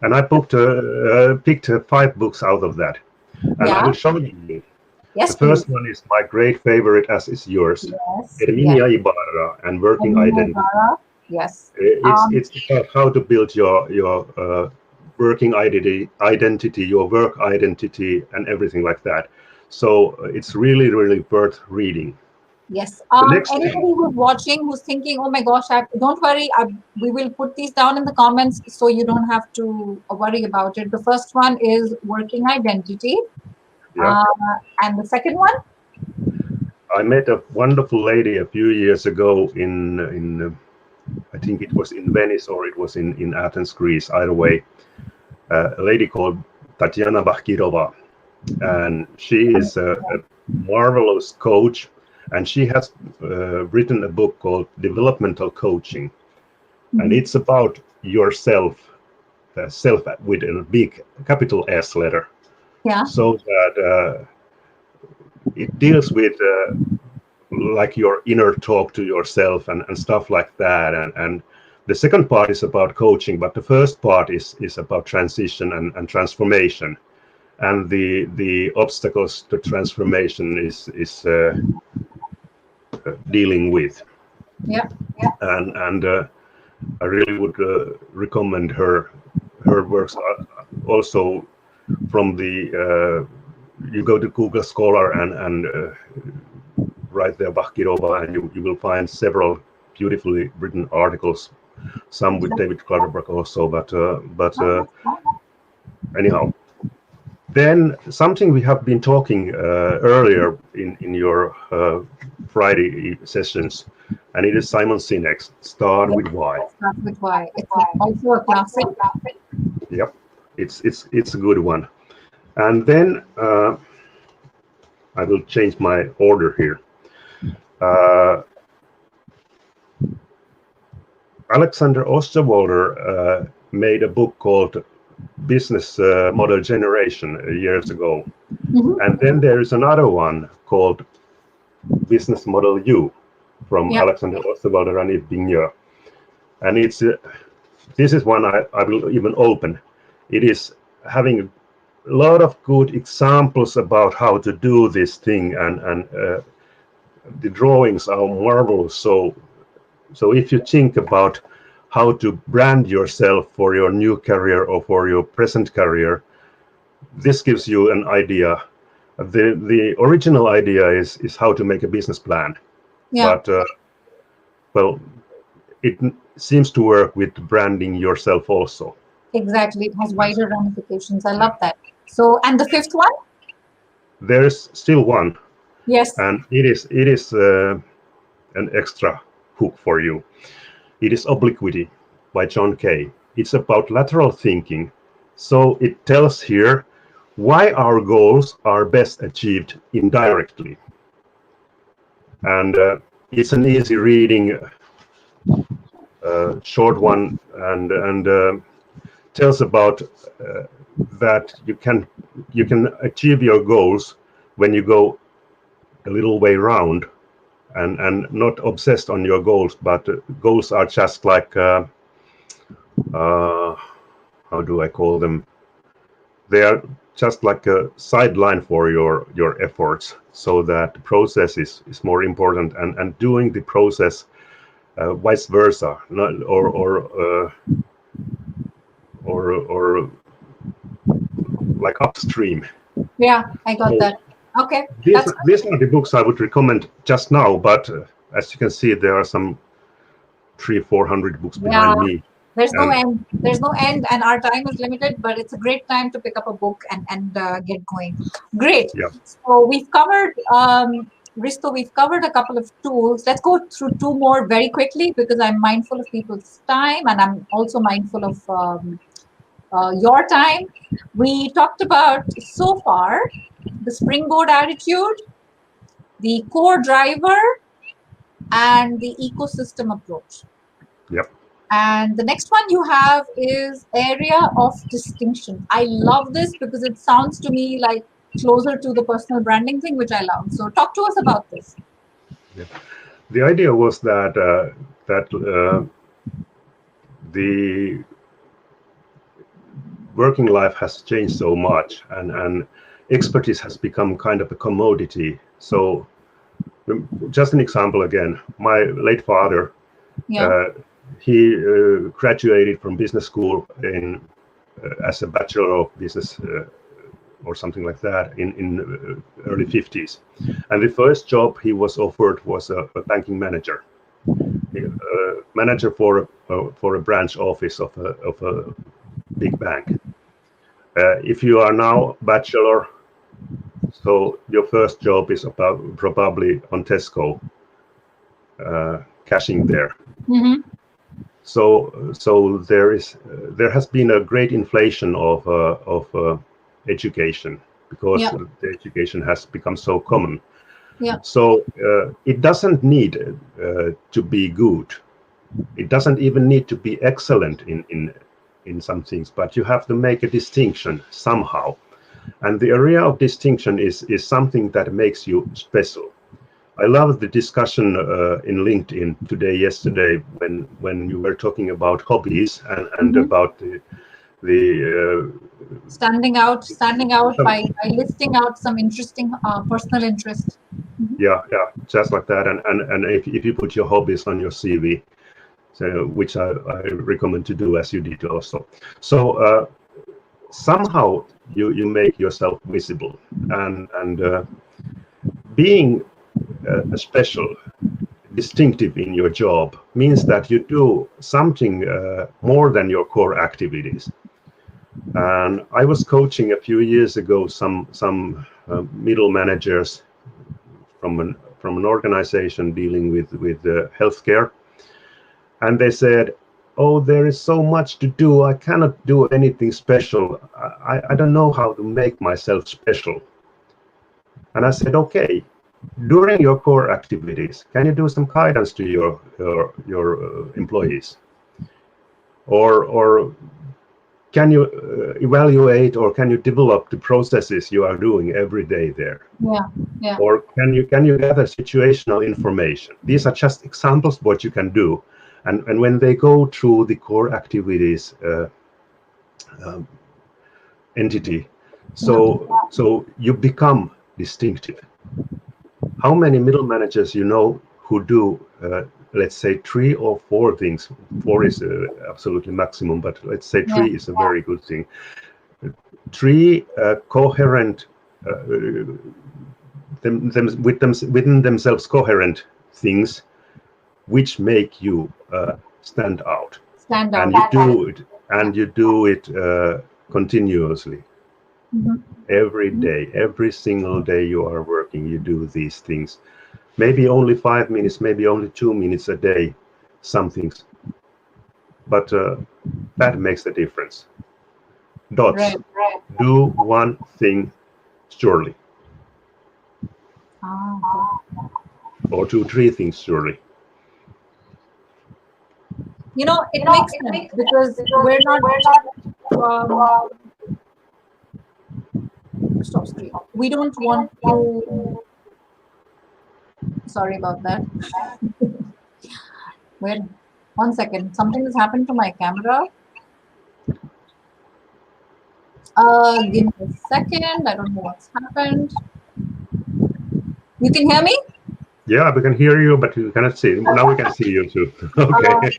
and I picked 5 books out of that, and I Yeah. will show you. The Yes, please. first one is my great favorite, as is yours, Yes. Yes. Erminia Ibarra and Working Amina Identity. Zara. Yes. It's about how to build your working identity, your work identity, and everything like that. So it's really worth reading. Yes. The next Anybody thing, who's watching, who's thinking, "Oh my gosh, don't worry, we will put these down in the comments so you don't have to worry about it." The first one is working identity, yeah, and the second one. I met a wonderful lady a few years ago in I think it was in Venice or it was in Athens, Greece. Either way, a lady called Tatiana Bakhirova, and she is a marvelous coach, and she has written a book called Developmental Coaching, and Mhm. it's about yourself, self with a big capital S letter, Yeah. so that it deals with like your inner talk to yourself and stuff like that, and the second part is about coaching, but the first part is about transition and transformation, and the obstacles to transformation is dealing with, Yeah. and I really would recommend her works. Also from the you go to Google Scholar and write there Bakhirova, and you will find several beautifully written articles, some with David Clutterbuck also, but anyhow. Then something we have been talking earlier in your Friday sessions, and it is Simon Sinek's Start Yeah. with Why. Start with why. It's also a classic. Yep, it's a good one. And then I will change my order here. Uh, Alexander Osterwalder made a book called Business Model Generation years ago. Mhm. And then there is another one called Business Model U from Yeah. Alexander Osterwalder and Yves Bigneur. And it's this is one I will even open. It is having a lot of good examples about how to do this thing, and the drawings are marvelous. So if you think about how to brand yourself for your new career or for your present career, this gives you an idea. The original idea is how to make a business plan, Yeah, but well, it seems to work with branding yourself also. exactly. It has Yes. wider ramifications. I Yeah. love that. So, and the fifth one? There's still one, Yes. and it is an extra hook for you. It is Obliquity by John Kay. It's about lateral thinking. So it tells here why our goals are best achieved indirectly. And it's an easy reading, short one, and tells about that you can achieve your goals when you go a little way round, and not obsessed on your goals, but goals are just like how do I call them? They are just like a sideline for your efforts, so that the process is more important, and doing the process vice versa, not, or like upstream. Yeah, I got So that. Okay, these that's good. these are the books I would recommend just now, but as you can see, there are some 300-400 books Yeah, behind me, there's no and end. There's no end, and our time is limited, but it's a great time to pick up a book and get going. Great. yeah, So we've covered, Risto, we've covered a couple of tools. Let's go through two more very quickly because I'm mindful of people's time and I'm also mindful of your time. We talked about so far the springboard attitude, the core driver, and the ecosystem approach. yep. And the next one you have is area of distinction. I love this because it sounds to me like closer to the personal branding thing, which I love. So talk to us about this. Yeah. The idea was that the working life has changed so much, and expertise has become kind of a commodity. So just an example again, my late father, Yeah. uh, he graduated from business school in as a bachelor of business or something like that in early 50s, and the first job he was offered was a banking manager, manager for a branch office of a big bank. If you are now bachelor, so your first job is about probably on Tesco, cashing there. Mm-hmm. So there has been a great inflation of education, because Yeah. the education has become so common. Yeah. So it doesn't need to be good. It doesn't even need to be excellent in some things, but you have to make a distinction somehow. And the area of distinction is something that makes you special. I love the discussion in LinkedIn yesterday, when you were talking about hobbies and Mm-hmm. about the Standing out some, by listing out some interesting personal interest. Mm-hmm. yeah, just like that. And if you put your hobbies on your CV, so, which I recommend to do, as you did also. So somehow you make yourself visible, and being special, distinctive in your job means that you do something more than your core activities. And I was coaching a few years ago some middle managers from an organization dealing with healthcare, and they said, "Oh, there is so much to do. I cannot do anything special. I don't know how to make myself special." And I said, "Okay, during your core activities, can you do some guidance to your employees, or can you evaluate, or can you develop the processes you are doing every day there, Yeah. Yeah. or can you gather situational information?" These are just examples what you can do, And when they go through the core activities entity, so you become distinctive. How many middle managers you know who do, let's say, 3 or 4 things? 4 is absolutely maximum, but let's say 3 is a very good thing. 3 coherent, within themselves coherent things, which make you stand out. Stand out. And you do it, and you do it continuously. Every day, every single day you are working, you do these things. Maybe only 5 minutes, maybe only 2 minutes a day, some things. But that makes the difference. Dots. Right. Do one thing surely. Or 2, 3 things surely. You know, it makes sense because we're not stop screen. We don't want to. Sorry about that. Wait, 1 second. Something has happened to my camera. Give me a second. I don't know what's happened. You can hear me? Yeah, we can hear you, but you cannot see. Now we can see you too. Okay.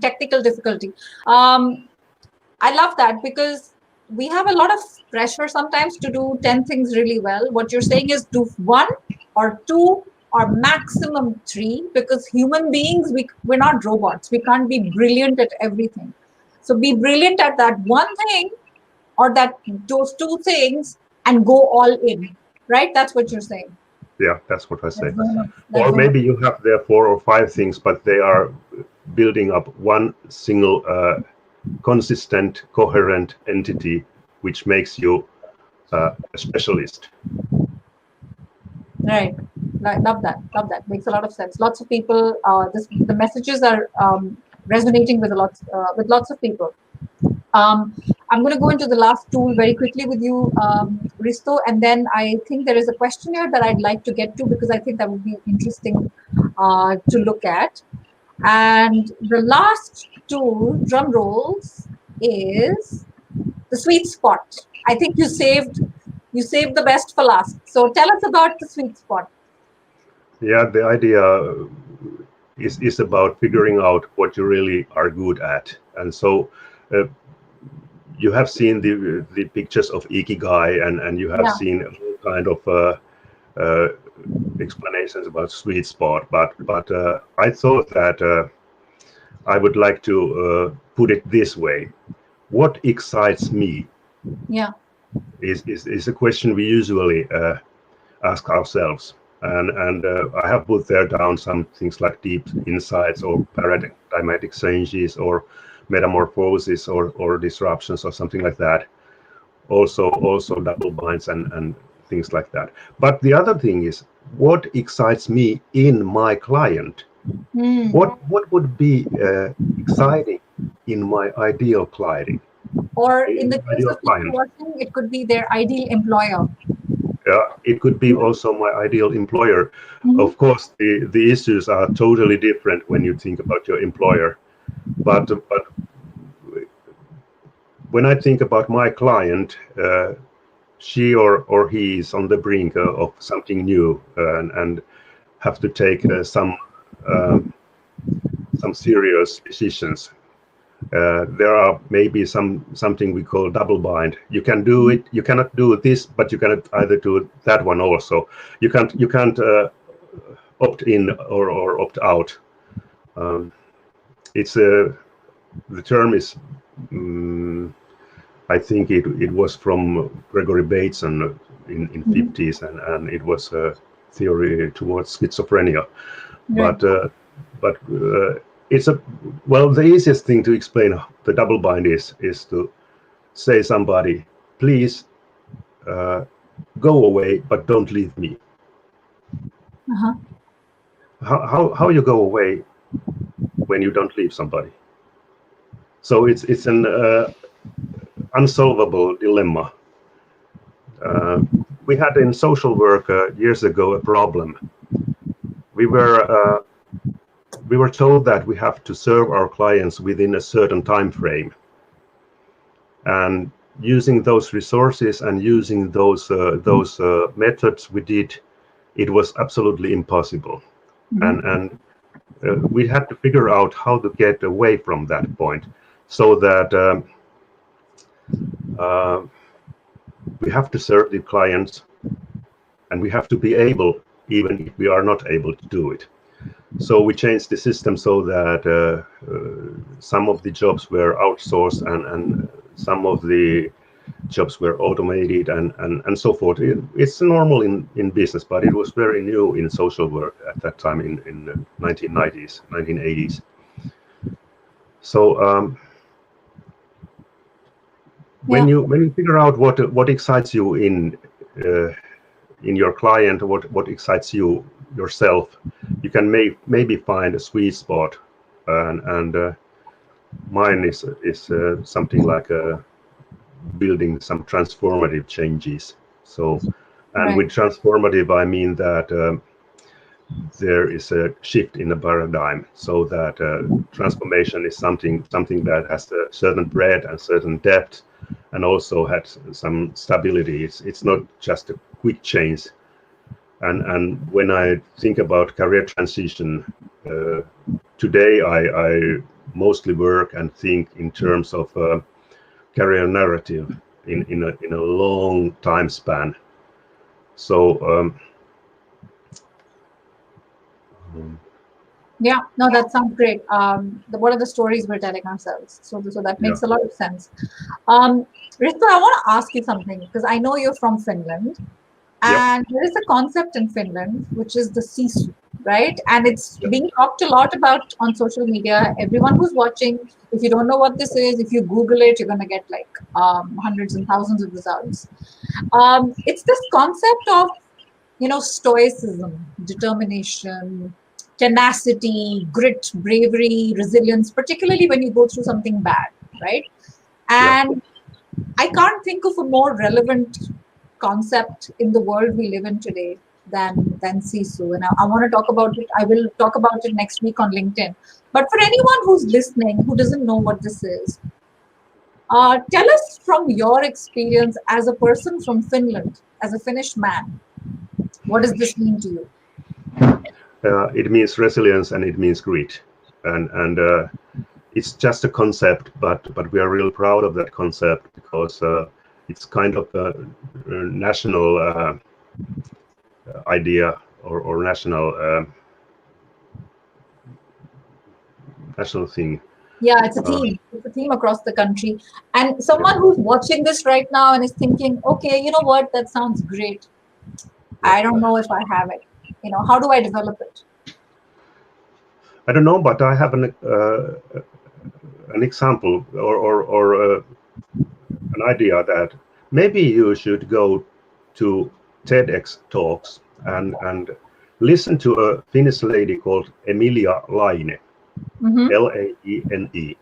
Technical difficulty. I love that because we have a lot of pressure sometimes to do 10 things really well. What you're saying is do 1 or 2 or maximum 3, because human beings, we're not robots. We can't be brilliant at everything. So be brilliant at that one thing or those 2 things and go all in, right? That's what you're saying. Yeah, that's what I say. That's Or maybe you have there 4 or 5 things, but they are building up one single consistent, coherent entity, which makes you a specialist. Right. Love that. Love that. Makes a lot of sense. Lots of people. The messages are resonating with lots of people. I'm going to go into the last tool very quickly with you, Risto, and then I think there is a question here that I'd like to get to because I think that would be interesting to look at. And the last tool, drum rolls, is the sweet spot. I think you saved the best for last. So tell us about the sweet spot. Yeah, the idea is about figuring out what you really are good at. And so you have seen the pictures of Ikigai, and you have seen all kind of explanations about sweet spot. But I thought that I would like to put it this way: what excites me? Yeah. Is a question we usually ask ourselves. And I have put there down some things like deep insights or paradigmatic changes or metamorphosis or disruptions or something like that. Also double binds and things like that. But the other thing is, what excites me in my client? What would be exciting in my ideal client? Or in the case of people watching, it could be their ideal employer. Yeah, it could be also my ideal employer. Of course, the issues are totally different when you think about your employer. But when I think about my client, she or he is on the brink of something new and have to take some serious decisions. There are maybe something we call double bind. You can do it. You cannot do this, but you cannot either do that one also. You can't opt in or opt out. It's the term is. I think it was from Gregory Bateson in 50s, and it was a theory towards schizophrenia. Right. But it's the easiest thing to explain the double bind is to say somebody, please go away, but don't leave me. How you go away when you don't leave somebody? So it's an unsolvable dilemma. We had in social work years ago a problem. We were we were told that we have to serve our clients within a certain time frame, and using those resources and using those methods we did, it was absolutely impossible. And we had to figure out how to get away from that point, so that we have to serve the clients, and we have to be able, even if we are not able to do it. So we changed the system so that some of the jobs were outsourced, and some of the jobs were automated, and so forth. It's normal in business, but it was very new in social work at that time in the 1990s, 1980s. So when you figure out what excites you in your client, what excites you yourself, you can maybe find a sweet spot, and mine is something like building some transformative changes. So, and with transformative, I mean that there is a shift in the paradigm, so that transformation is something that has a certain breadth and certain depth, and also has some stability. It's not just a quick change. And when I think about career transition, today I mostly work and think in terms of career narrative in a long time span. So yeah, no, that sounds great. What are the stories we're telling ourselves? So that makes a lot of sense. Risto, I want to ask you something, because I know you're from Finland, and there is a concept in Finland which is the sisu, right? And it's being talked a lot about on social media. Everyone who's watching, if you don't know what this is, if you Google it, you're going to get like hundreds and thousands of results. It's this concept of, stoicism, determination, tenacity, grit, bravery, resilience, particularly when you go through something bad, right? And I can't think of a more relevant concept in the world we live in today than sisu. And I want to talk about it. I will talk about it next week on LinkedIn. But for anyone who's listening who doesn't know what this is, tell us from your experience as a person from Finland, as a Finnish man, what does this mean to you? It means resilience, and it means grit, and it's just a concept, but we are really proud of that concept, because it's kind of a national idea, or national thing. Yeah, it's a theme. It's a theme across the country. And someone who's watching this right now and is thinking, okay, you know what, that sounds great. I don't know if I have it. How do I develop it? I don't know, but I have an example, or an idea that maybe you should go to TEDx talks and listen to a Finnish lady called Emilia Laine, Laine.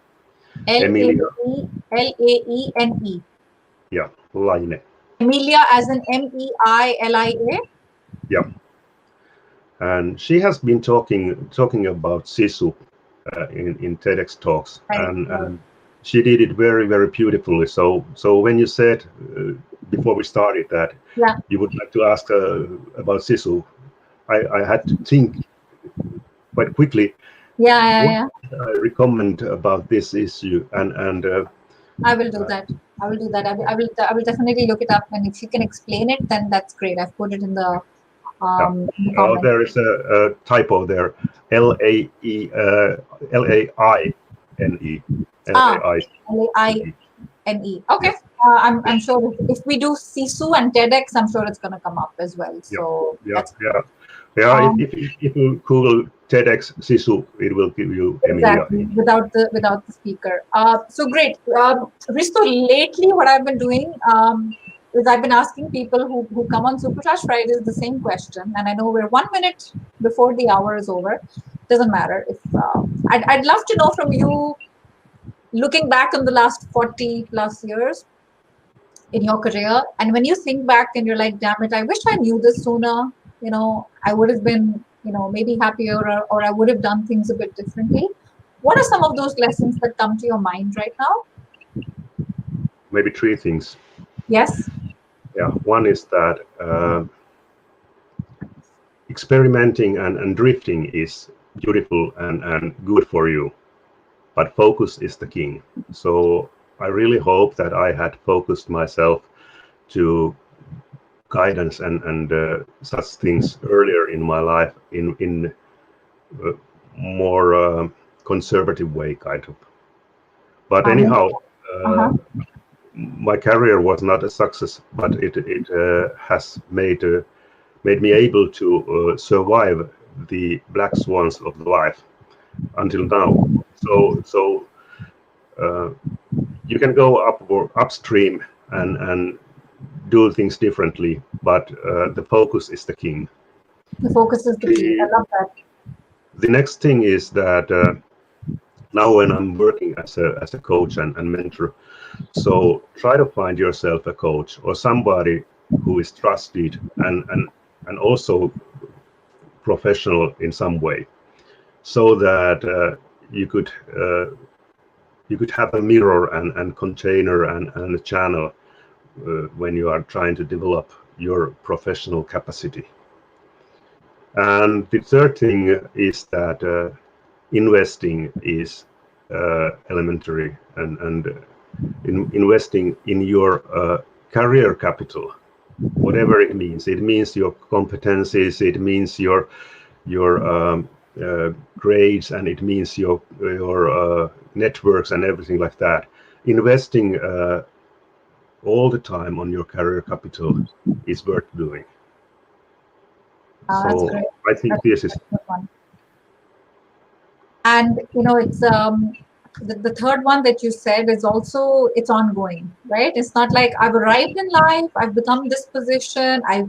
Emilia. Laene. Yeah, Laine. Emilia as in Meilia. Yeah, and she has been talking about sisu in TEDx talks, and she did it very, very beautifully. So when you said before we started that you would like to ask about sisu, I had to think quite quickly. What I recommend about this issue, and I will do that. I will definitely look it up, and if you can explain it, then that's great. I've put it in the comment. There is a typo there. Laine. Laine. Okay. I'm sure if we do sisu and TEDx, I'm sure it's going to come up as well. So if you Google TEDx sisu, it will give you exactly without the speaker. So great. Risto, lately what I've been doing is I've been asking people who come on Supercharged Fridays the same question, and I know we're 1 minute before the hour is over. Doesn't matter. If I'd love to know from you, looking back on the last 40 plus years in your career, and when you think back and you're like, damn it, I wish I knew this sooner. I would have been maybe happier, or I would have done things a bit differently. What are some of those lessons that come to your mind right now? Maybe three things. Yes. Yeah, one is that experimenting and drifting is beautiful and good for you, but focus is the king. So I really hope that I had focused myself to guidance and such things earlier in my life in a more conservative way, kind of. But anyhow, Uh-huh. my career was not a success, but it has made me able to survive the black swans of the life until now. So you can go upstream and do things differently, but the focus is the king. The focus is the key. I love that. The next thing is that now when I'm working as a coach and mentor, so try to find yourself a coach or somebody who is trusted and also professional in some way, so that you could have a mirror and container and a channel when you are trying to develop your professional capacity. And the third thing is that investing is elementary, and investing in your career capital, whatever it means. It means your competencies, it means your grades, and it means your networks and everything like that. Investing all the time on your career capital is worth doing. That's So great. I think That's this is a good one. And it's the third one that you said is also, it's ongoing, right? It's not like I've arrived in life, I've become this position, I've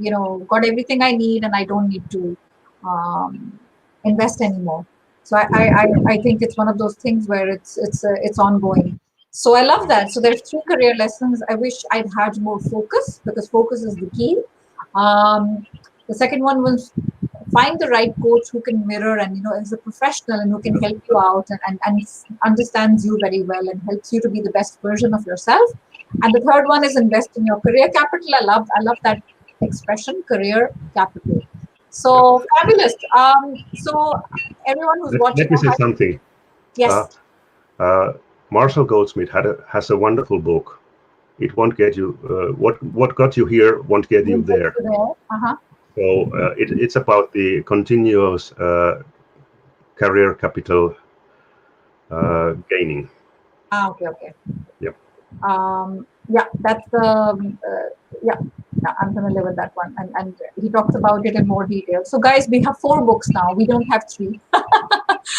got everything I need, and I don't need to um, invest anymore. So I think it's one of those things where it's ongoing. So I love that. So there's three career lessons. I wish I'd had more focus, because focus is the key. um, the second one was, find the right coach who can mirror and is a professional and who can help you out, and understands you very well and helps you to be the best version of yourself. And the third one is, invest in your career capital. I love that expression, career capital. yeah. So fabulous. So everyone who's watching, Let me say something. Uh, yes. uh, Marshall Goldsmith has a wonderful book. It won't get you what got you here won't get you We'll get there. to there. Uh-huh. So it's about the continuous career capital gaining. Okay. Yep. Yeah, that's the yeah, yeah, I'm familiar with that one, and he talks about it in more detail. So, guys, we have 4 books now. We don't have 3.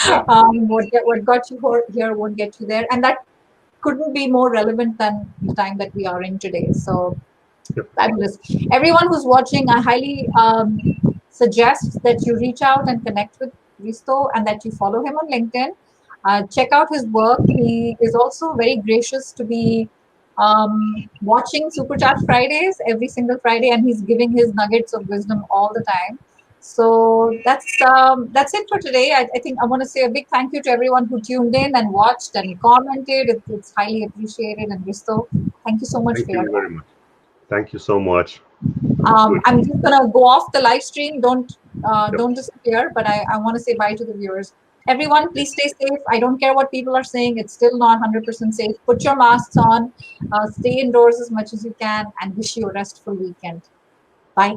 Yeah. What got you here won't get you there, and that couldn't be more relevant than the time that we are in today. So, Yep. fabulous. Everyone who's watching, I highly suggest that you reach out and connect with Risto, and that you follow him on LinkedIn. Check out his work. He is also very gracious to be watching Superchat Fridays every single Friday, and he's giving his nuggets of wisdom all the time. So that's it for today. I think I want to say a big thank you to everyone who tuned in and watched and commented. It's highly appreciated. And Risto, thank you so much Thank for your you very time. much. Thank you so much. Good. I'm just gonna go off the live stream. Yep. Don't disappear. But I want to say bye to the viewers. Everyone, please stay safe. I don't care what people are saying. It's still not 100% safe. Put your masks on. Stay indoors as much as you can, and wish you a restful weekend. Bye.